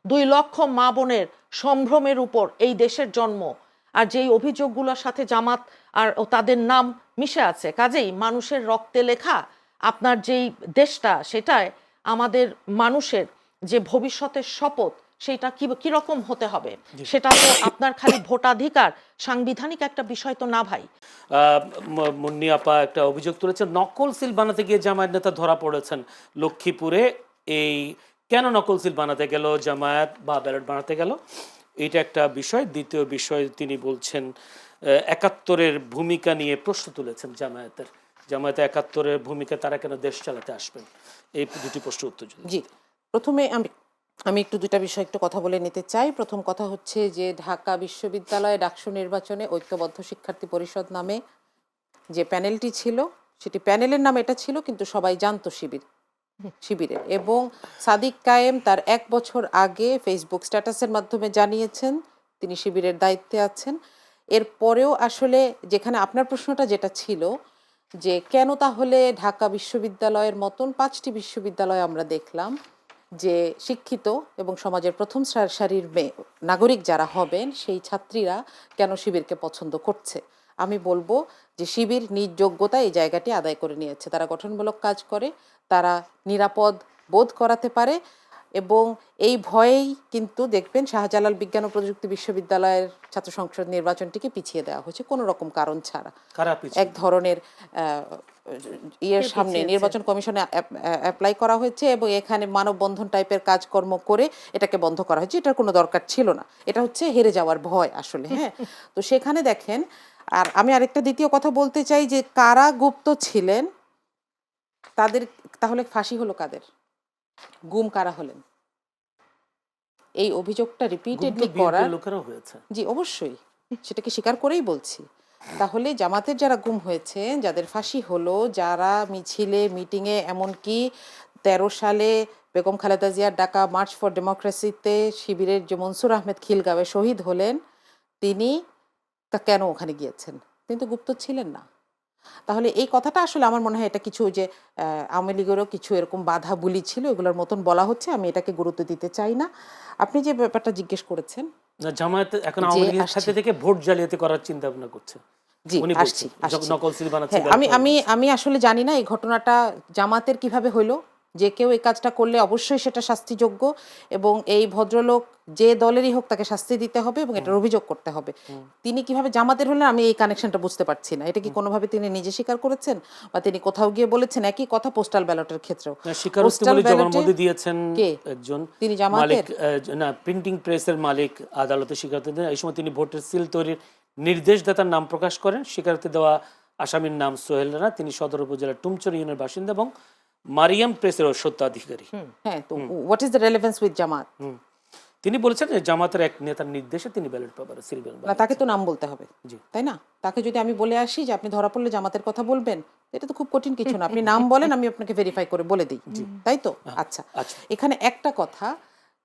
2 লক্ষ মা বোনের সম্ভ্রমের উপর এই দেশের জন্ম, আর যেই অভিযোগগুলোর সাথে জামাত আর তাদের নাম মিশে আছে, কাজেই মানুষের রক্তে লেখা আপনার যেই দেশটা, সেটায় আমাদের মানুষের যে ভবিষ্যতের শপথ, সেটা কিরকম হতে হবে, সেটা তো আপনার খালি ভোটাধিকার সাংবিধানিক একটা বিষয় তো না ভাই। মুন্নি আপা একটা অভিযোগ তুলেছেন, নকল সিল বানাতে গিয়ে জামায়াত নেতা ধরা পড়েছেন লক্ষ্মীপুরে। এই কেন নকল সিল বানাতে গেল জামায়াত বা ব্যালট বানাতে গেল, এটা একটা বিষয়। দ্বিতীয় বিষয় তিনি বলছেন ৭১-এর ভূমিকা নিয়ে প্রশ্ন তুলেছেন জামায়াতের ৭১-এর ভূমিকা, তারা কেন দেশ চালাতে আসবেন, এই দুটি প্রশ্ন উত্তর। জি, প্রথমে আমি একটু দুটা বিষয় একটু কথা বলে নিতে চাই। প্রথম কথা হচ্ছে যে ঢাকা বিশ্ববিদ্যালয়ে ডাকসু নির্বাচনে ঐক্যবদ্ধ শিক্ষার্থী পরিষদ নামে যে প্যানেলটি ছিল, সেটি প্যানেলের নাম এটা ছিল, কিন্তু সবাই জানতো শিবিরের। এবং সাদিক কায়েম তার 1 বছর আগে ফেসবুক স্ট্যাটাসের মাধ্যমে জানিয়েছেন তিনি শিবিরের দায়িত্বে আছেন। এরপরেও আসলে যেখানে আপনার প্রশ্নটা যেটা ছিল যে কেন তাহলে ঢাকা বিশ্ববিদ্যালয়ের মতন 5টি বিশ্ববিদ্যালয় আমরা দেখলাম যে শিক্ষিত এবং সমাজের প্রথম সারির নাগরিক যারা হবেন সেই ছাত্রীরা কেন শিবিরকে পছন্দ করছে, আমি বলবো যে শিবির নিজ যোগ্যতা এই জায়গাটি আদায় করে নিয়েছে। তারা গঠনমূলক কাজ করে, তারা নিরাপদ বোধ করাতে পারে, এবং এই ভয়েই কিন্তু দেখবেন শাহজালাল বিজ্ঞান ও প্রযুক্তি বিশ্ববিদ্যালয়ের ছাত্র সংসদ নির্বাচনটিকে পিছিয়ে দেওয়া হয়েছে কোনো রকম কারণ ছাড়া। এক ধরনের ইয়ের সামনে নির্বাচন কমিশনে অ্যাপ্লাই করা হয়েছে এবং এখানে মানববন্ধন টাইপের কাজকর্ম করে এটাকে বন্ধ করা হয়েছে। এটার কোনো দরকার ছিল না, এটা হচ্ছে হেরে যাওয়ার ভয় আসলে। হ্যাঁ, তো সেখানে দেখেন। আর আমি আরেকটা দ্বিতীয় কথা বলতে চাই যে কারা গুপ্ত ছিলেন তাদের, তাহলে ফাঁসি হলো কাদের, গুম কারা হলেন? এই অভিযোগটা রিপিটেডলি করার জি অবশ্যই সেটাকে স্বীকার করেই বলছি। তাহলে জামাতের যারা গুম হয়েছে, যাদের ফাঁসি হলো, যারা মিছিলে মিটিংয়ে, এমনকি 13 সালে বেগম খালেদা জিয়ার ডাকা মার্চ ফর ডেমোক্রেসিতে শিবিরের যে মনসুর আহমেদ খিলগাঁওয়ে শহীদ হলেন, তিনি কেন ওখানে গিয়েছেন? তিনি তো গুপ্ত ছিলেন না। তাহলে এই কথাটা আসলে আমার মনে হয় এটা কিছু যে আওয়ামী লীগেরও কিছু এরকম বাধা বুলি ছিল, এগুলোর মতন বলা হচ্ছে, আমি এটাকে গুরুত্ব দিতে চাই না। আপনি যে ব্যাপারটা জিজ্ঞেস করেছেন, জামায়াত এখন আওয়ামী লীগের সাথে থেকে ভোট জালিয়াতি করার চিন্তা ভাবনা করছে। জি আসছি। আমি আসলে জানি না এই ঘটনাটা জামাতের কিভাবে হইলো। যে কেউ এই কাজটা করলে অবশ্যই সেটা শাস্তিযোগ্য, এবং এই ভদ্রলোক যে দলেরই হোক তাকে শাস্তি দিতে হবে এবং এটার অভিযোগ করতে হবে। তিনি কিভাবে জামাতের হলেন আমি এই কানেকশনটা বুঝতে পারছি না। এটা কি কোনোভাবে তিনি নিজে স্বীকার করেছেন বা তিনি কোথাও গিয়ে বলেছেন? একই কথা পোস্টাল ব্যালটের ক্ষেত্রেও। তিনি জামাতের না, প্রিন্টিং প্রেসের মালিক আদালতে স্বীকারোক্তি দেন। এই সময় তিনি ভোটের সিল তৈরির নির্দেশদাতার নাম প্রকাশ করেন। স্বীকারোক্তি দেওয়া আসামির নাম সোহেল রানা, তিনি সদর উপজেলার টুমচর ইউনিয়নের বাসিন্দা এবং মারিয়াম প্রেসের স্বত্বাধিকারী। হ্যাঁ, তো what is the relevance with Jamaat? তিনি বলেছেন যে জামাতের এক নেতার নির্দেশে তিনি ব্যালট পেপারে সিল না, তাকে তো নাম বলতে হবে, তাই না? তাকে যদি আমি বলে আসি যে আপনি ধরা পড়লে জামাতের কথা বলবেন, এটা তো খুব কঠিন কিছু না। আপনি নাম বলেন, আমি আপনাকে ভেরিফাই করে বলে দিই, তাই তো? আচ্ছা, এখানে একটা কথা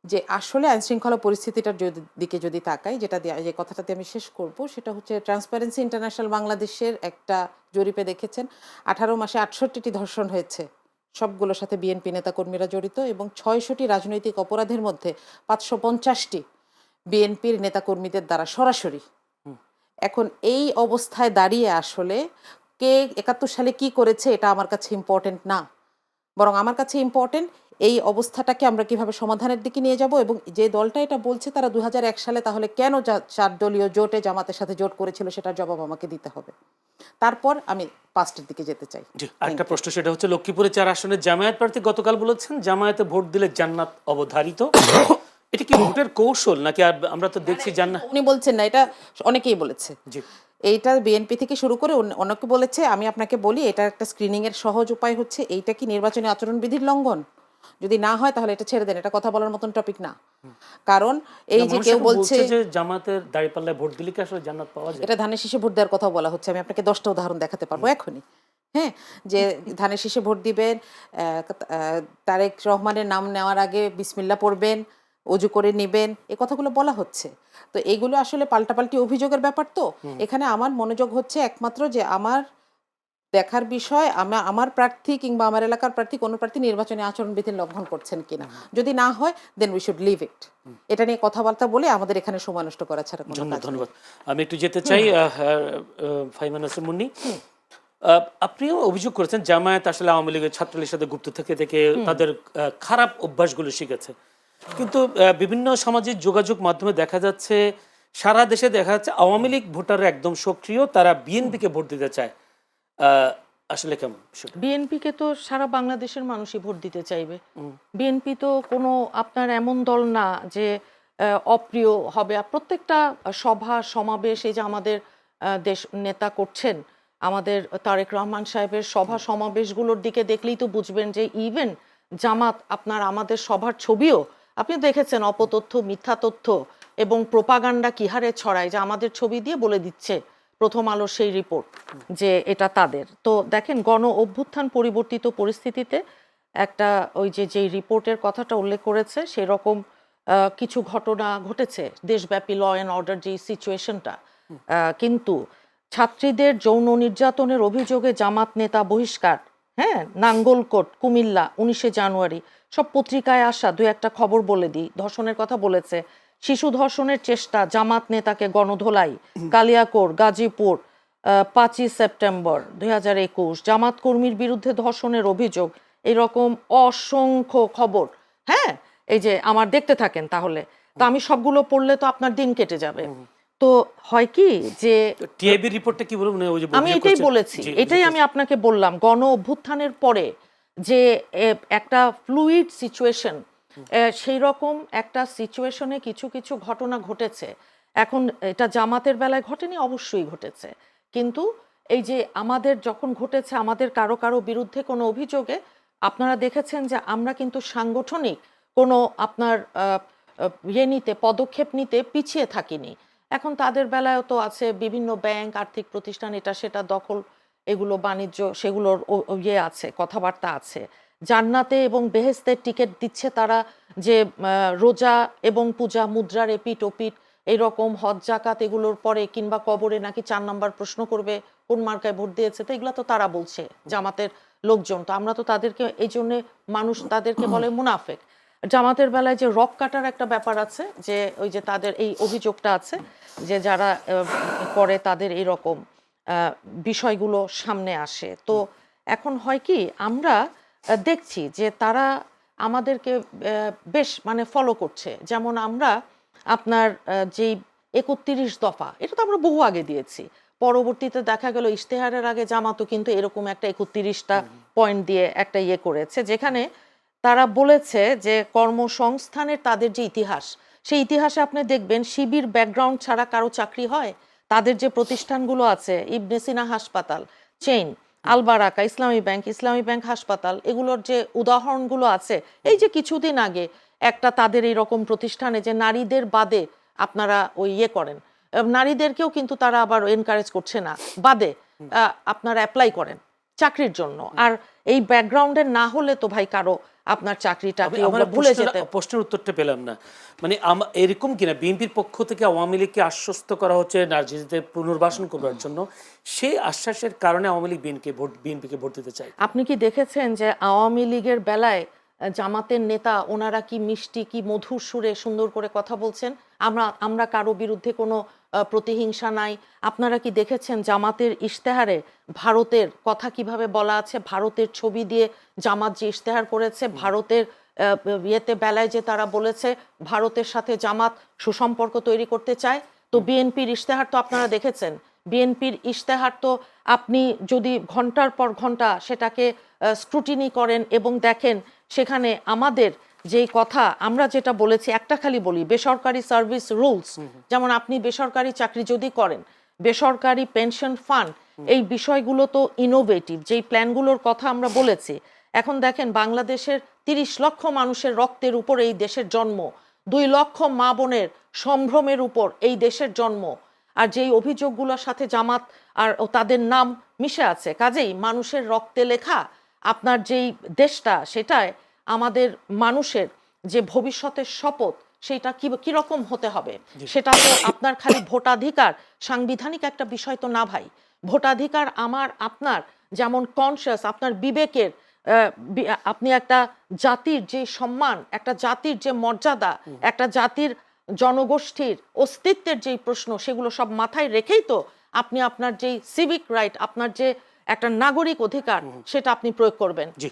যে আসলে আইনশৃঙ্খলা পরিস্থিতিটার দিকে যদি তাকাই, যে কথাটাতে আমি শেষ করব, সেটা হচ্ছে ট্রান্সপারেন্সি ইন্টারন্যাশনাল বাংলাদেশের একটা জরিপে দেখেছেন 18 মাসে 68টি ধর্ষণ হয়েছে, সবগুলোর সাথে বিএনপি নেতাকর্মীরা জড়িত, এবং 600টি রাজনৈতিক অপরাধের মধ্যে 550টি বিএনপির নেতাকর্মীদের দ্বারা সরাসরি। এখন এই অবস্থায় দাঁড়িয়ে আসলে কে 71 সালে কি করেছে এটা আমার কাছে ইম্পর্টেন্ট না, বরং আমার কাছে ইম্পর্টেন্ট এই অবস্থাটাকে আমরা কিভাবে সমাধানের দিকে নিয়ে যাব। এবং যে দলটা এটা বলছে তারা 2001 সালে তাহলে কেন 4 দলীয় জোটে জামাতের সাথে জোট করেছিল সেটার জবাব আমাকে দিতে হবে। তারপর আমি পাস্টের দিকে যেতে চাই। আরেকটা প্রশ্ন, সেটা হচ্ছে লক্ষ্মীপুরে 4 আসনের জামায়াত প্রার্থী গতকাল বলেছেন জামায়াতে ভোট দিলে জান্নাত অবধারিত। এটা কি ভোটের কৌশল নাকি? আর আমরা তো দেখছি জান্নাত, উনি বলছেন না, এটা অনেকেই বলেছে। এইটা বিএনপি থেকে শুরু করে অনেকে বলেছে। আমি আপনাকে বলি, এটা একটা স্ক্রিনিং এর সহজ উপায় হচ্ছে, এইটা কি নির্বাচনী আচরণবিধির লঙ্ঘন? যদি না হয় তাহলে এটা ছেড়ে দেন, এটা কথা বলার মতন টপিক না। কারণ এই যে কেউ বলছে যে জামাতের দাঁড়িপাল্লায় ভোট দিলে কি আসলে জান্নাত পাওয়া যায়, এটা ধানের শীষে ভোট দেওয়ার কথা বলা হচ্ছে। আমি আপনাকে 10টা উদাহরণ দেখাতে পারবো এখনই। হ্যাঁ, যে ধানের শীষে ভোট দিবেন, তারেক রহমানের নাম নেওয়ার আগে বিসমিল্লাহ পড়বেন, অজু করে নেবেন, এই কথাগুলো বলা হচ্ছে। তো এইগুলো আসলে পাল্টাপাল্টি অভিযোগের ব্যাপার। তো এখানে আমার মনোযোগ হচ্ছে একমাত্র যে আমার দেখার বিষয় আমার প্রার্থী কিংবা আমার এলাকার প্রার্থী কোনো প্রার্থী নির্বাচনী আচরণবিধি লঙ্ঘন করছেন কিনা। যদি না হয় then we should leave it. এটা নিয়ে কথাবার্তা বলে আমাদের এখানে সময় নষ্ট করা ছাড়া কোনো কাজ নেই। ধন্যবাদ। আমি একটু যেতে চাই ফাহিমা নাসরিন মুন্নি, আপনিও অভিযোগ করেছেন জামায়াত আসলে আওয়ামী লীগের ছাত্রলীগের সাথে গুপ্ত থেকে থেকে তাদের খারাপ অভ্যাসগুলো শিখেছে, কিন্তু বিভিন্ন সামাজিক যোগাযোগ মাধ্যমে দেখা যাচ্ছে, সারা দেশে দেখা যাচ্ছে আওয়ামী লীগ ভোটাররা একদম সক্রিয়, তারা বিএনপিকে ভোট দিতে চায়। আসলে কেমন বিষয়টা? বিএনপিকে তো সারা বাংলাদেশের মানুষই ভোট দিতে চাইবে। বিএনপি তো কোনো আপনার এমন দল না যে অপ্রিয় হবে। আর প্রত্যেকটা সভা সমাবেশ, এই যে আমাদের দেশ নেতা করছেন, আমাদের তারেক রহমান সাহেবের সভা সমাবেশগুলোর দিকে দেখলেই তো বুঝবেন যে ইভেন জামাত আপনার আমাদের সভার ছবিও আপনি দেখেছেন, অপতথ্য, মিথ্যা তথ্য এবং প্রোপাগান্ডা কি হারে ছড়ায়, যে আমাদের ছবি দিয়ে বলে দিচ্ছে প্রথম আলোর সেই রিপোর্ট যে এটা তাদের। তো দেখেন, গণ অভ্যুত্থান পরিবর্তিত পরিস্থিতিতে একটা ওই যে যেই রিপোর্টের কথাটা উল্লেখ করেছে সেরকম কিছু ঘটনা ঘটেছে দেশব্যাপী, ল অ্যান্ড অর্ডার যে সিচুয়েশনটা। কিন্তু ছাত্রীদের যৌন নির্যাতনের অভিযোগে জামাত নেতা বহিষ্কার, হ্যাঁ, নাঙ্গলকোট, কুমিল্লা 19শে জানুয়ারি, সব পত্রিকায় আসা দু একটা খবর বলে দিই। ধর্ষণের কথা বলেছে, শিশু ধর্ষণের চেষ্টা, জামাত নেতাকে গণধোলাই, কালিয়াকৈর, গাজীপুর 5ই সেপ্টেম্বর 2021, জামাত কর্মীর বিরুদ্ধে ধর্ষণের অভিযোগ, এরকম অসংখ্য খবর। হ্যাঁ, এই যে আমার দেখতে থাকেন তাহলে, তো আমি সবগুলো পড়লে তো আপনার দিন কেটে যাবে। তো হয় কি যে টিআইবি রিপোর্টটা কি বলবো, ওই যে আমি এটাই বলেছি, এটাই আমি আপনাকে বললাম, গণ অভ্যুত্থানের পরে যে একটা ফ্লুইড সিচুয়েশন, সেই রকম একটা সিচুয়েশনে কিছু কিছু ঘটনা ঘটেছে। এখন এটা জামাতের বেলায় ঘটেনি, অবশ্যই ঘটেছে, কিন্তু এই যে আমাদের যখন ঘটেছে, আমাদের কারো কারো বিরুদ্ধে কোনো অভিযোগে আপনারা দেখেছেন যে আমরা কিন্তু সাংগঠনিক কোনো আপনার পদক্ষেপ নিতে পিছিয়ে থাকিনি। এখন তাদের বেলায়ও তো আছে বিভিন্ন ব্যাংক, আর্থিক প্রতিষ্ঠান, এটা সেটা দখল, এগুলো বাণিজ্য, সেগুলোর আছে, কথাবার্তা আছে। জান্নাতে এবং বেহেস্তের টিকিট দিচ্ছে তারা, যে রোজা এবং পূজা, মুদ্রার এপিট ওপিট, এইরকম হজ জাকাত এগুলোর পরে কিংবা কবরে নাকি 4 নাম্বার প্রশ্ন করবে কোন মার্কায় ভোট দিয়েছে। তো এগুলো তো তারা বলছে, জামাতের লোকজন। তো আমরা তো তাদেরকে এই জন্যে মানুষ তাদেরকে বলে মুনাফেক। জামাতের বেলায় যে রক কাটার একটা ব্যাপার আছে, যে ওই যে তাদের এই অভিযোগটা আছে যে যারা করে তাদের এইরকম বিষয়গুলো সামনে আসে। তো এখন হয় কি, আমরা দেখছি যে তারা আমাদেরকে বেশ মানে ফলো করছে। যেমন আমরা আপনার যেই 31 দফা, এটা তো আমরা বহু আগে দিয়েছি, পরবর্তীতে দেখা গেল ইশতেহারের আগে জামাতও কিন্তু এরকম একটা 31টা পয়েন্ট দিয়ে একটা ইয়ে করেছে, যেখানে তারা বলেছে যে কর্মসংস্থানের তাদের যে ইতিহাস, সেই ইতিহাসে আপনি দেখবেন শিবির ব্যাকগ্রাউন্ড ছাড়া কারো চাকরি হয়। তাদের যে প্রতিষ্ঠানগুলো আছে, ইবনে সিনা হাসপাতাল চেইন, আল বারাকা, ইসলামী ব্যাংক হাসপাতাল, এগুলোর যে উদাহরণগুলো আছে, এই যে কিছুদিন আগে একটা তাদের এইরকম প্রতিষ্ঠানে যে নারীদের বাদে আপনারা ওই ইয়ে করেন, নারীদেরকেও কিন্তু তারা আবার এনকারেজ করছে না, বাদে আপনারা অ্যাপ্লাই করেন চাকরির জন্য। আর এই ব্যাকগ্রাউন্ডের না হলে তো ভাই কারো আপনার চাকরিটা ভুলে যেতে। প্রশ্নের উত্তরটা পেলাম না, মানে এরকম কিনা বিএনপির পক্ষ থেকে আওয়ামী লীগকে আশ্বস্ত করা হচ্ছে নার্জিসদের পুনর্বাসন করার জন্য, সেই আশ্বাসের কারণে আওয়ামী লীগ বিএনপিকে ভোট দিতে চায়। আপনি কি দেখেছেন যে আওয়ামী লীগের বেলায় জামাতের নেতা ওনারা কি মিষ্টি, কি মধুর সুরে সুন্দর করে কথা বলছেন? আমরা কারো বিরুদ্ধে কোনো প্রতিহিংসা নাই। আপনারা কি দেখেছেন জামাতের ইশতেহারে ভারতের কথা কিভাবে বলা আছে? ভারতের ছবি দিয়ে জামাত যে ইশতেহার করেছে, ভারতের ইয়েতে বেলায় যে তারা বলেছে ভারতের সাথে জামাত সুসম্পর্ক তৈরি করতে চায়। তো বিএনপির ইশতেহার তো আপনারা দেখেছেন, বিএনপির ইশতেহার তো আপনি যদি ঘন্টার পর ঘন্টা সেটাকে স্ক্রুটিনি করেন এবং দেখেন সেখানে আমাদের যেই কথা আমরা যেটা বলেছি, একটা খালি বলি, বেসরকারি সার্ভিস রুলস, যেমন আপনি বেসরকারি চাকরি যদি করেন, বেসরকারি পেনশন ফান্ড, এই বিষয়গুলো তো ইনোভেটিভ, যেই প্ল্যানগুলোর কথা আমরা বলেছি। এখন দেখেন বাংলাদেশের 30 লক্ষ মানুষের রক্তের উপর এই দেশের জন্ম, 2 লক্ষ মা বোনের সম্ভ্রমের উপর এই দেশের জন্ম, আর যেই অভিযোগগুলোর সাথে জামাত আর তাদের নাম মিশে আছে, কাজেই মানুষের রক্তে লেখা আপনার যেই দেশটা, সেটায় আমাদের মানুষের যে ভবিষ্যতের শপথ, সেটা কিরকম হতে হবে, সেটা তো আপনার খালি ভোটাধিকার, সাংবিধানিক একটা বিষয় তো না ভাই। ভোটাধিকার আমার আপনার যেমন কনসিয়াস, আপনার বিবেকের, আপনি একটা জাতির যে সম্মান, একটা জাতির যে মর্যাদা, একটা জাতির জনগোষ্ঠীর অস্তিত্বের যেই প্রশ্ন, সেগুলো সব মাথায় রেখেই তো আপনি আপনার যেই সিভিক রাইট, আপনার যে একটা নাগরিক অধিকার, সেটা আপনি প্রয়োগ করবেন। জি।